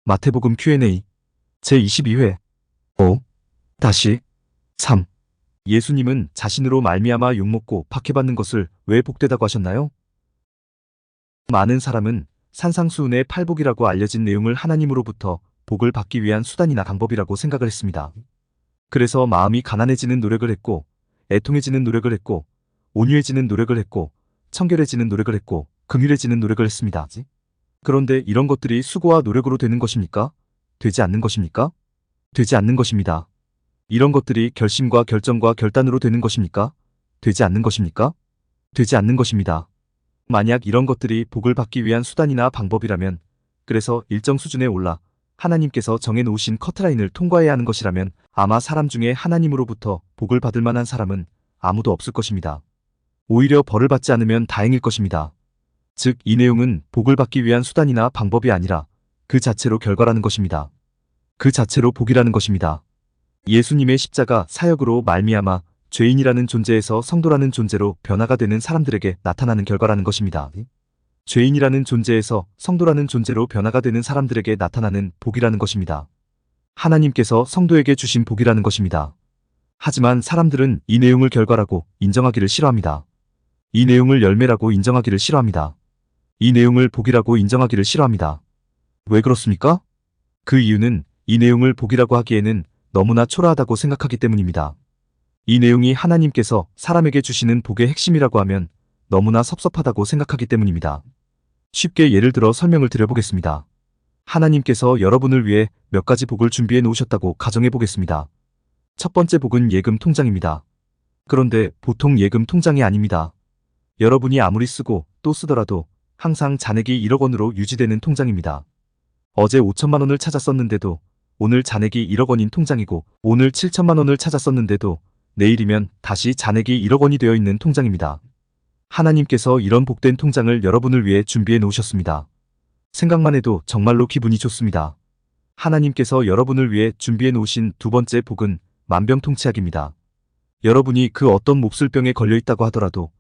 마태복음 Q&A 제22회 5. 다시 3. 예수님은 자신으로 말미암아 욕먹고 박해받는 것을 왜 복되다고 하셨나요? 많은 사람은 산상수훈의 팔복이라고 알려진 내용을 하나님으로부터 복을 받기 위한 수단이나 방법이라고 생각을 했습니다. 그래서 마음이 가난해지는 노력을 했고, 애통해지는 노력을 했고, 온유해지는 노력을 했고, 청결해지는 노력을 했고, 긍휼해지는 노력을 했습니다. 그런데 이런 것들이 수고와 노력으로 되는 것입니까? 되지 않는 것입니까? 되지 않는 것입니다. 이런 것들이 결심과 결정과 결단으로 되는 것입니까? 되지 않는 것입니까? 되지 않는 것입니다. 만약 이런 것들이 복을 받기 위한 수단이나 방법이라면, 그래서 일정 수준에 올라 하나님께서 정해놓으신 커트라인을 통과해야 하는 것이라면 아마 사람 중에 하나님으로부터 복을 받을 만한 사람은 아무도 없을 것입니다. 오히려 벌을 받지 않으면 다행일 것입니다. 즉, 이 내용은 복을 받기 위한 수단이나 방법이 아니라 그 자체로 결과라는 것입니다. 그 자체로 복이라는 것입니다. 예수님의 십자가 사역으로 말미암아 죄인이라는 존재에서 성도라는 존재로 변화가 되는 사람들에게 나타나는 결과라는 것입니다. 죄인이라는 존재에서 성도라는 존재로 변화가 되는 사람들에게 나타나는 복이라는 것입니다. 하나님께서 성도에게 주신 복이라는 것입니다. 하지만 사람들은 이 내용을 결과라고 인정하기를 싫어합니다. 이 내용을 열매라고 인정하기를 싫어합니다. 이 내용을 복이라고 인정하기를 싫어합니다. 왜 그렇습니까? 그 이유는 이 내용을 복이라고 하기에는 너무나 초라하다고 생각하기 때문입니다. 이 내용이 하나님께서 사람에게 주시는 복의 핵심이라고 하면 너무나 섭섭하다고 생각하기 때문입니다. 쉽게 예를 들어 설명을 드려보겠습니다. 하나님께서 여러분을 위해 몇 가지 복을 준비해 놓으셨다고 가정해 보겠습니다. 첫 번째 복은 예금 통장입니다. 그런데 보통 예금 통장이 아닙니다. 여러분이 아무리 쓰고 또 쓰더라도 항상 잔액이 1억 원으로 유지되는 통장입니다. 어제 5천만 원을 찾았었는데도 오늘 잔액이 1억 원인 통장이고, 오늘 7천만 원을 찾았었는데도 내일이면 다시 잔액이 1억 원이 되어 있는 통장입니다. 하나님께서 이런 복된 통장을 여러분을 위해 준비해 놓으셨습니다. 생각만 해도 정말로 기분이 좋습니다. 하나님께서 여러분을 위해 준비해 놓으신 두 번째 복은 만병통치약입니다. 여러분이 그 어떤 몹쓸 병에 걸려 있다고 하더라도,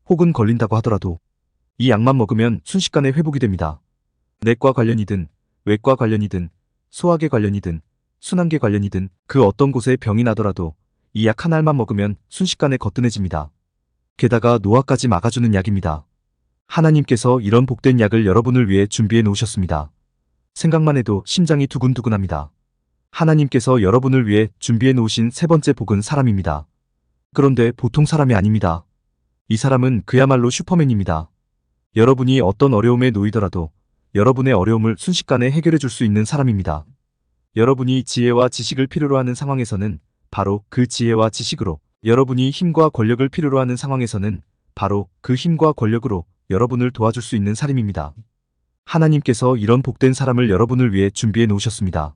혹은 걸린다고 하더라도 이 약만 먹으면 순식간에 회복이 됩니다. 내과 관련이든 외과 관련이든 소화계 관련이든 순환계 관련이든 그 어떤 곳에 병이 나더라도 이 약 한 알만 먹으면 순식간에 거뜬해집니다. 게다가 노화까지 막아주는 약입니다. 하나님께서 이런 복된 약을 여러분을 위해 준비해 놓으셨습니다. 생각만 해도 심장이 두근두근합니다. 하나님께서 여러분을 위해 준비해 놓으신 세 번째 복은 사람입니다. 그런데 보통 사람이 아닙니다. 이 사람은 그야말로 슈퍼맨입니다. 여러분이 어떤 어려움에 놓이더라도 여러분의 어려움을 순식간에 해결해 줄 수 있는 사람입니다. 여러분이 지혜와 지식을 필요로 하는 상황에서는 바로 그 지혜와 지식으로, 여러분이 힘과 권력을 필요로 하는 상황에서는 바로 그 힘과 권력으로 여러분을 도와줄 수 있는 사람입니다. 하나님께서 이런 복된 사람을 여러분을 위해 준비해 놓으셨습니다.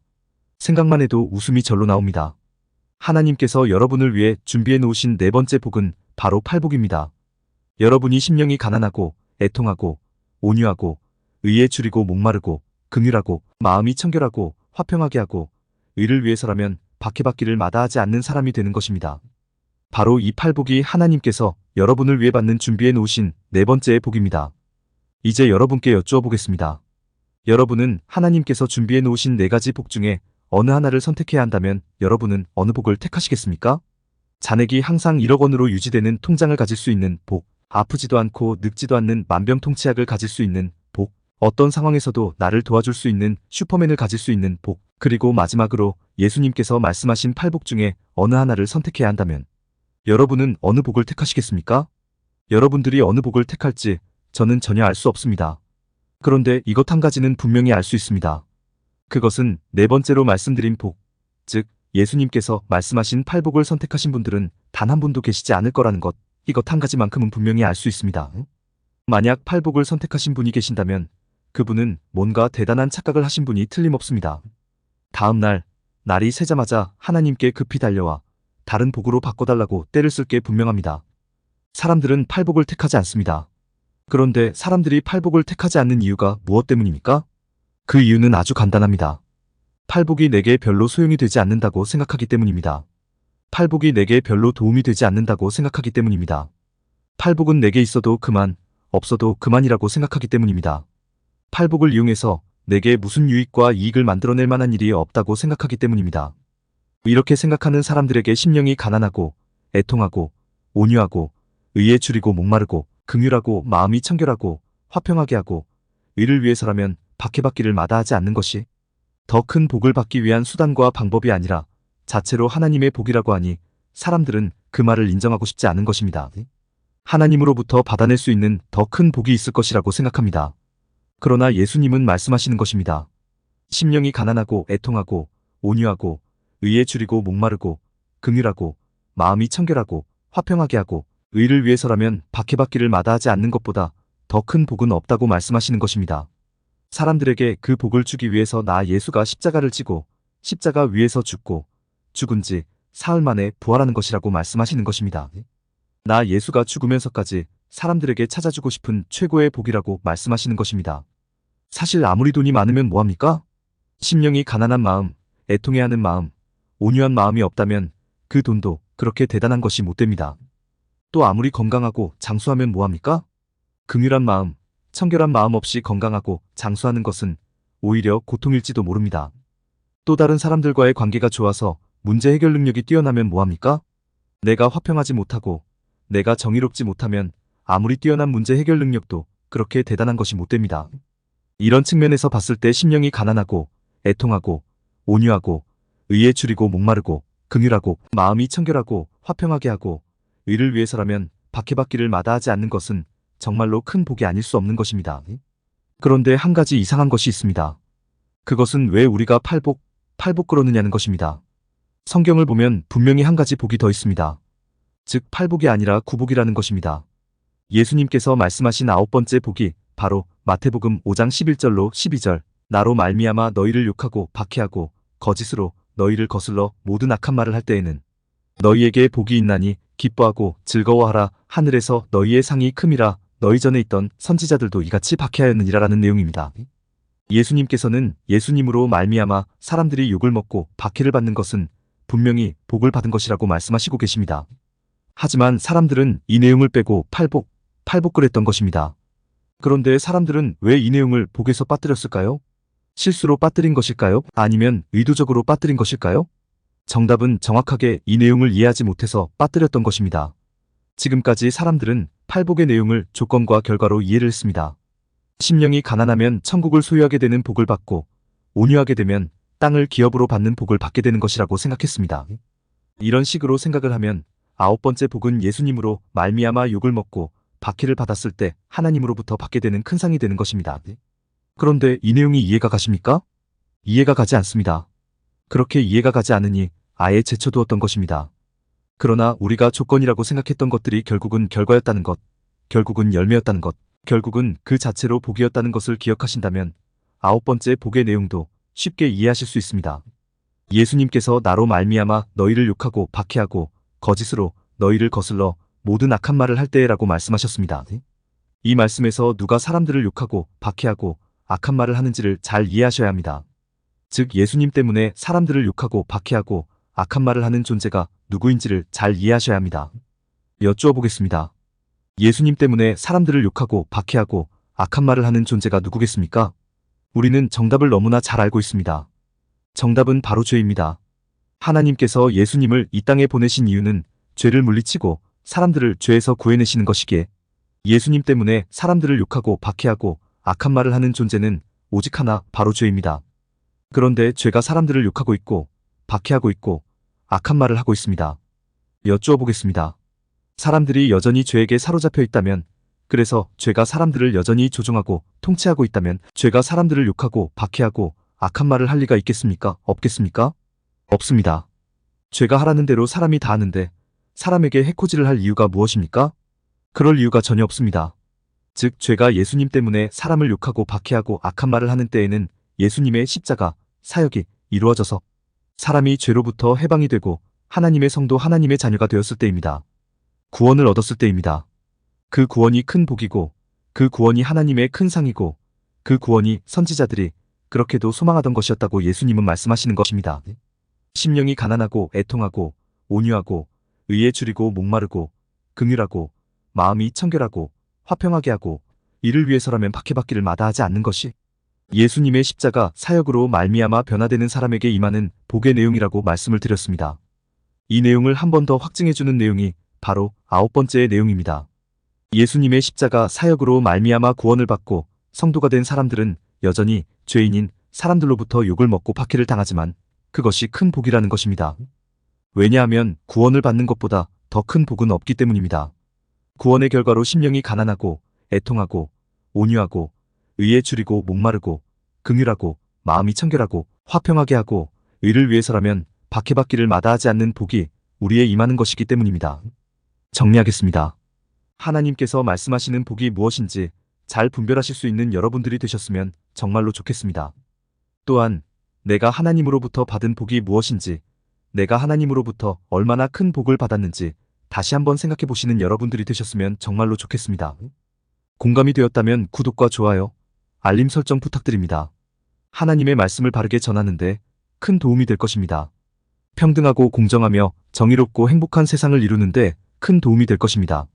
생각만 해도 웃음이 절로 나옵니다. 하나님께서 여러분을 위해 준비해 놓으신 네 번째 복은 바로 팔복입니다. 여러분이 심령이 가난하고 애통하고 온유하고 의에 줄이고 목마르고 긍휼하고 마음이 청결하고 화평하게 하고 의를 위해서라면 박해받기를 마다하지 않는 사람이 되는 것입니다. 바로 이 팔복이 하나님께서 여러분을 위해 받는 준비해 놓으신 네 번째의 복입니다. 이제 여러분께 여쭈어 보겠습니다. 여러분은 하나님께서 준비해 놓으신 네 가지 복 중에 어느 하나를 선택해야 한다면 여러분은 어느 복을 택하시겠습니까? 잔액이 항상 1억 원으로 유지되는 통장을 가질 수 있는 복, 아프지도 않고 늙지도 않는 만병통치약을 가질 수 있는 복, 어떤 상황에서도 나를 도와줄 수 있는 슈퍼맨을 가질 수 있는 복, 그리고 마지막으로 예수님께서 말씀하신 팔복 중에 어느 하나를 선택해야 한다면 여러분은 어느 복을 택하시겠습니까? 여러분들이 어느 복을 택할지 저는 전혀 알 수 없습니다. 그런데 이것 한 가지는 분명히 알 수 있습니다. 그것은 네 번째로 말씀드린 복, 즉 예수님께서 말씀하신 팔복을 선택하신 분들은 단 한 분도 계시지 않을 거라는 것, 이것 한 가지만큼은 분명히 알 수 있습니다. 만약 팔복을 선택하신 분이 계신다면 그분은 뭔가 대단한 착각을 하신 분이 틀림없습니다. 다음 날, 날이 새자마자 하나님께 급히 달려와 다른 복으로 바꿔달라고 떼를 쓸 게 분명합니다. 사람들은 팔복을 택하지 않습니다. 그런데 사람들이 팔복을 택하지 않는 이유가 무엇 때문입니까? 그 이유는 아주 간단합니다. 팔복이 내게 별로 소용이 되지 않는다고 생각하기 때문입니다. 팔복이 내게 별로 도움이 되지 않는다고 생각하기 때문입니다. 팔복은 내게 있어도 그만, 없어도 그만이라고 생각하기 때문입니다. 팔복을 이용해서 내게 무슨 유익과 이익을 만들어낼 만한 일이 없다고 생각하기 때문입니다. 이렇게 생각하는 사람들에게 심령이 가난하고 애통하고 온유하고 의에 줄이고 목마르고 긍휼하고 마음이 청결하고 화평하게 하고 의를 위해서라면 박해받기를 마다하지 않는 것이 더 큰 복을 받기 위한 수단과 방법이 아니라 자체로 하나님의 복이라고 하니 사람들은 그 말을 인정하고 싶지 않은 것입니다. 하나님으로부터 받아낼 수 있는 더 큰 복이 있을 것이라고 생각합니다. 그러나 예수님은 말씀하시는 것입니다. 심령이 가난하고 애통하고 온유하고 의에 줄이고 목마르고 긍휼하고 마음이 청결하고 화평하게 하고 의를 위해서라면 박해받기를 마다하지 않는 것보다 더 큰 복은 없다고 말씀하시는 것입니다. 사람들에게 그 복을 주기 위해서 나 예수가 십자가를 지고 십자가 위에서 죽고 죽은 지 사흘 만에 부활하는 것이라고 말씀하시는 것입니다. 나 예수가 죽으면서까지 사람들에게 찾아주고 싶은 최고의 복이라고 말씀하시는 것입니다. 사실 아무리 돈이 많으면 뭐합니까? 심령이 가난한 마음, 애통해하는 마음, 온유한 마음이 없다면 그 돈도 그렇게 대단한 것이 못 됩니다. 또 아무리 건강하고 장수하면 뭐합니까? 긍휼한 마음, 청결한 마음 없이 건강하고 장수하는 것은 오히려 고통일지도 모릅니다. 또 다른 사람들과의 관계가 좋아서 문제 해결 능력이 뛰어나면 뭐합니까? 내가 화평하지 못하고 내가 정의롭지 못하면 아무리 뛰어난 문제 해결 능력도 그렇게 대단한 것이 못 됩니다. 이런 측면에서 봤을 때 심령이 가난하고 애통하고 온유하고 의에 줄이고 목마르고 긍휼하고 마음이 청결하고 화평하게 하고 의를 위해서라면 박해받기를 마다하지 않는 것은 정말로 큰 복이 아닐 수 없는 것입니다. 그런데 한 가지 이상한 것이 있습니다. 그것은 왜 우리가 팔복 그러느냐는 것입니다. 성경을 보면 분명히 한 가지 복이 더 있습니다. 즉 팔복이 아니라 구복이라는 것입니다. 예수님께서 말씀하신 9번째 복이 바로 마태복음 5장 11절로 12절 나로 말미암아 너희를 욕하고 박해하고 거짓으로 너희를 거슬러 모든 악한 말을 할 때에는 너희에게 복이 있나니 기뻐하고 즐거워하라 하늘에서 너희의 상이 큼이라 너희 전에 있던 선지자들도 이같이 박해하였느니라 라는 내용입니다. 예수님께서는 예수님으로 말미암아 사람들이 욕을 먹고 박해를 받는 것은 분명히 복을 받은 것이라고 말씀하시고 계십니다. 하지만 사람들은 이 내용을 빼고 팔복 그랬던 것입니다. 그런데 사람들은 왜 이 내용을 복에서 빠뜨렸을까요? 실수로 빠뜨린 것일까요? 아니면 의도적으로 빠뜨린 것일까요? 정답은 정확하게 이 내용을 이해하지 못해서 빠뜨렸던 것입니다. 지금까지 사람들은 팔복의 내용을 조건과 결과로 이해를 했습니다. 심령이 가난하면 천국을 소유하게 되는 복을 받고 온유하게 되면 땅을 기업으로 받는 복을 받게 되는 것이라고 생각했습니다. 이런 식으로 생각을 하면 9번째 복은 예수님으로 말미암아 욕을 먹고 박해를 받았을 때 하나님으로부터 받게 되는 큰 상이 되는 것입니다. 그런데 이 내용이 이해가 가십니까? 이해가 가지 않습니다. 그렇게 이해가 가지 않으니 아예 제쳐두었던 것입니다. 그러나 우리가 조건이라고 생각했던 것들이 결국은 결과였다는 것, 결국은 열매였다는 것, 결국은 그 자체로 복이었다는 것을 기억하신다면 9번째 복의 내용도 쉽게 이해하실 수 있습니다. 예수님께서 나로 말미암아 너희를 욕하고 박해하고 거짓으로 너희를 거슬러 모든 악한 말을 할 때라고 말씀하셨습니다. 이 말씀에서 누가 사람들을 욕하고 박해하고 악한 말을 하는지를 잘 이해하셔야 합니다. 즉 예수님 때문에 사람들을 욕하고 박해하고 악한 말을 하는 존재가 누구인지를 잘 이해하셔야 합니다. 여쭈어 보겠습니다. 예수님 때문에 사람들을 욕하고 박해하고 악한 말을 하는 존재가 누구겠습니까? 우리는 정답을 너무나 잘 알고 있습니다. 정답은 바로 죄입니다. 하나님께서 예수님을 이 땅에 보내신 이유는 죄를 물리치고 사람들을 죄에서 구해내시는 것이기에 예수님 때문에 사람들을 욕하고 박해하고 악한 말을 하는 존재는 오직 하나, 바로 죄입니다. 그런데 죄가 사람들을 욕하고 있고 박해하고 있고 악한 말을 하고 있습니다. 여쭈어 보겠습니다. 사람들이 여전히 죄에게 사로잡혀 있다면, 그래서 죄가 사람들을 여전히 조종하고 통치하고 있다면 죄가 사람들을 욕하고 박해하고 악한 말을 할 리가 있겠습니까? 없겠습니까? 없습니다. 죄가 하라는 대로 사람이 다 하는데 사람에게 해코지를 할 이유가 무엇입니까? 그럴 이유가 전혀 없습니다. 즉 죄가 예수님 때문에 사람을 욕하고 박해하고 악한 말을 하는 때에는 예수님의 십자가, 사역이 이루어져서 사람이 죄로부터 해방이 되고 하나님의 성도 하나님의 자녀가 되었을 때입니다. 구원을 얻었을 때입니다. 그 구원이 큰 복이고 그 구원이 하나님의 큰 상이고 그 구원이 선지자들이 그렇게도 소망하던 것이었다고 예수님은 말씀하시는 것입니다. 심령이 가난하고 애통하고 온유하고 의에 줄이고 목마르고 긍휼하고 마음이 청결하고 화평하게 하고 이를 위해서라면 박해받기를 마다하지 않는 것이 예수님의 십자가 사역으로 말미암아 변화되는 사람에게 임하는 복의 내용이라고 말씀을 드렸습니다. 이 내용을 한 번 더 확증해주는 내용이 바로 9번째의 내용입니다. 예수님의 십자가 사역으로 말미암아 구원을 받고 성도가 된 사람들은 여전히 죄인인 사람들로부터 욕을 먹고 박해를 당하지만 그것이 큰 복이라는 것입니다. 왜냐하면 구원을 받는 것보다 더 큰 복은 없기 때문입니다. 구원의 결과로 심령이 가난하고 애통하고 온유하고 의에 줄이고 목마르고 긍휼하고 마음이 청결하고 화평하게 하고 의를 위해서라면 박해받기를 마다하지 않는 복이 우리에 임하는 것이기 때문입니다. 정리하겠습니다. 하나님께서 말씀하시는 복이 무엇인지 잘 분별하실 수 있는 여러분들이 되셨으면 정말로 좋겠습니다. 또한 내가 하나님으로부터 받은 복이 무엇인지, 내가 하나님으로부터 얼마나 큰 복을 받았는지 다시 한번 생각해 보시는 여러분들이 되셨으면 정말로 좋겠습니다. 공감이 되었다면 구독과 좋아요, 알림 설정 부탁드립니다. 하나님의 말씀을 바르게 전하는데 큰 도움이 될 것입니다. 평등하고 공정하며 정의롭고 행복한 세상을 이루는데 큰 도움이 될 것입니다.